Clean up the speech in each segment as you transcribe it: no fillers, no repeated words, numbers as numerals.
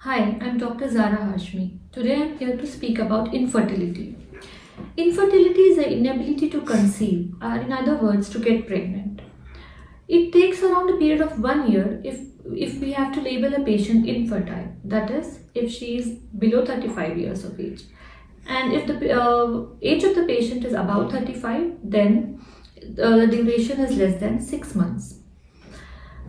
Hi, I'm Dr. Zara Hashmi. Today I'm here to speak about infertility. Infertility is the inability to conceive, or in other words, to get pregnant. It takes around a period of 1 year if we have to label a patient infertile, that is, if she is below 35 years of age. And if the age of the patient is above 35, then the duration is less than 6 months.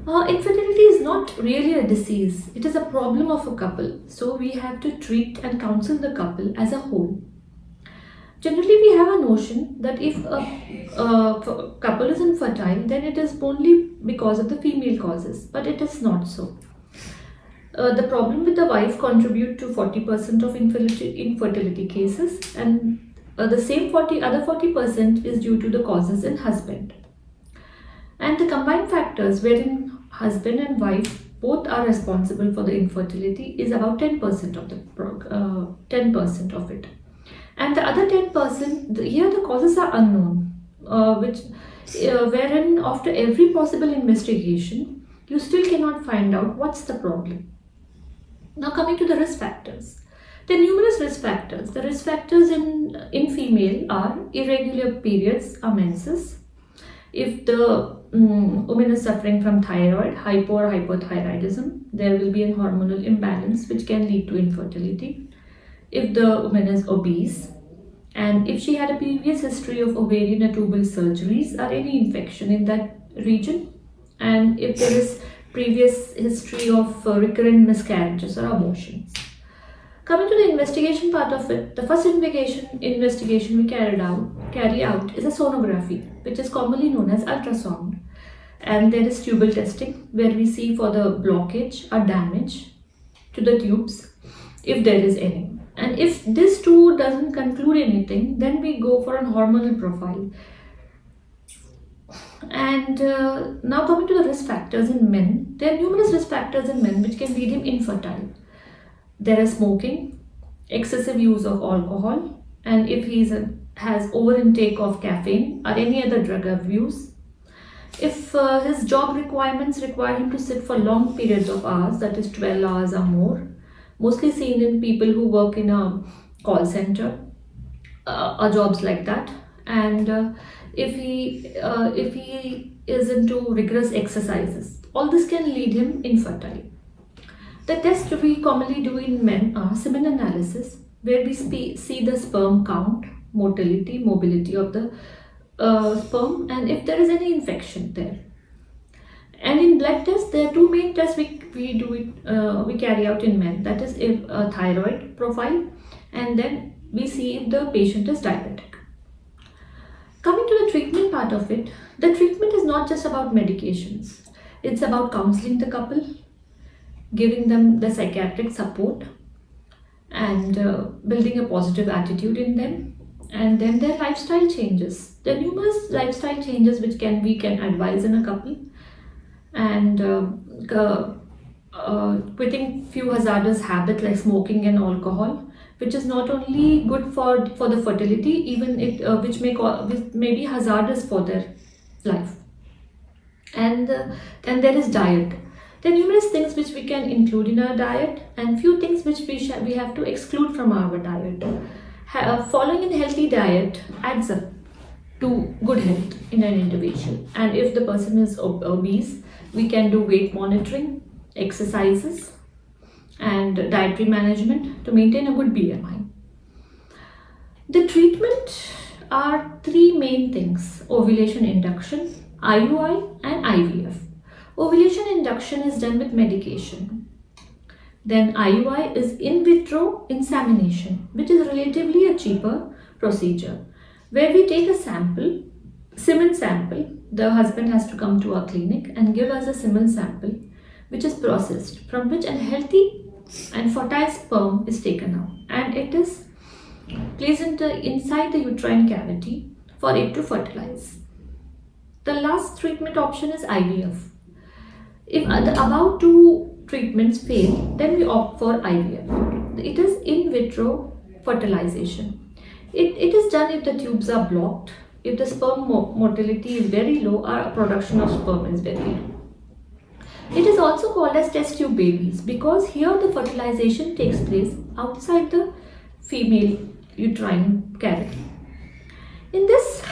Infertility is not really a disease, it is a problem of a couple. So we have to treat and counsel the couple as a whole. Generally, we have a notion that if a couple is infertile, then it is only because of the female causes, but it is not so. The problem with the wife contribute to 40% of infertility cases, and the same 40% is due to the causes in husband. And the combined factors wherein husband and wife both are responsible for the infertility is about 10% of the 10% of it. And the other 10%, here the causes are unknown, which wherein after every possible investigation, you still cannot find out what's the problem. Now coming to the risk factors. There are numerous risk factors. The risk factors in female are irregular periods or menses. If the woman is suffering from thyroid, hypo or hypothyroidism, there will be a hormonal imbalance which can lead to infertility. If the woman is obese, and if she had a previous history of ovarian or tubal surgeries or any infection in that region, and if there is previous history of recurrent miscarriages or abortions. Coming to the investigation part of it, the first investigation we carry out is a sonography, which is commonly known as ultrasound. And there is tubal testing, where we see for the blockage or damage to the tubes, if there is any. And if this too doesn't conclude anything, then we go for a hormonal profile. And now coming to the risk factors in men, there are numerous risk factors in men which can lead him infertile. There is smoking, excessive use of alcohol, and if he has over intake of caffeine or any other drug abuse. If his job requirements require him to sit for long periods of hours, that is 12 hours or more, mostly seen in people who work in a call center or jobs like that. And if he is into rigorous exercises, all this can lead him infertile. The test we commonly do in men are semen analysis, where we see the sperm count, mobility of the sperm, and if there is any infection there. And in blood tests, there are two main tests we carry out in men. That is a thyroid profile, and then we see if the patient is diabetic. Coming to the treatment part of it, the treatment is not just about medications. It's about counseling the couple, giving them the psychiatric support, and building a positive attitude in them, and then their lifestyle changes. There are numerous lifestyle changes which we can advise in a couple, and quitting few hazardous habits like smoking and alcohol, which is not only good for the fertility, even which may be hazardous for their life. And then there is diet. There are numerous things which we can include in our diet, and few things which we have to exclude from our diet. Following a healthy diet adds up to good health in an individual. And if the person is obese, we can do weight monitoring, exercises, and dietary management to maintain a good BMI. The treatment are three main things: ovulation induction, IUI, and IVF. Ovulation induction is done with medication. Then IUI is in vitro insemination, which is relatively a cheaper procedure, where we take a semen sample. The husband has to come to our clinic and give us a semen sample, which is processed, from which a healthy and fertile sperm is taken out, and it is placed inside the uterine cavity for it to fertilize. The last treatment option is IVF. If the above two treatments fail, then we opt for IVF. It is in vitro fertilization. It is done if the tubes are blocked, if the sperm motility is very low, or production of sperm is very low. It is also called as test tube babies because here the fertilization takes place outside the female uterine cavity. In this,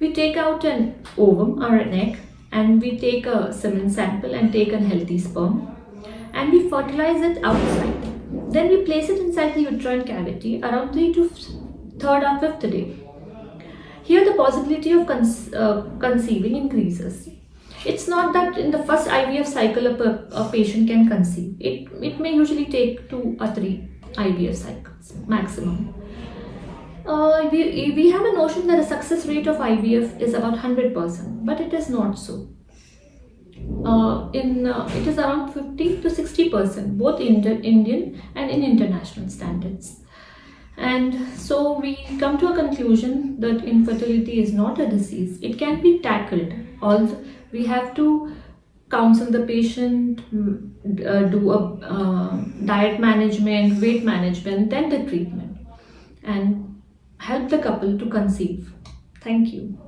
we take out an ovum or an egg and we take a semen sample and take a healthy sperm and we fertilize it outside. Then we place it inside the uterine cavity around 3 to 3rd or 5th day. Here the possibility of conceiving increases. It's not that in the first IVF cycle a patient can conceive. It may usually take 2 or 3 IVF cycles maximum. We have a notion that the success rate of IVF is about 100%, but it is not so. It is around 50 to 60%, both in Indian and in international standards. And so we come to a conclusion that infertility is not a disease. It can be tackled. Also, we have to counsel the patient, do a diet management, weight management, then the treatment, and help the couple to conceive. Thank you.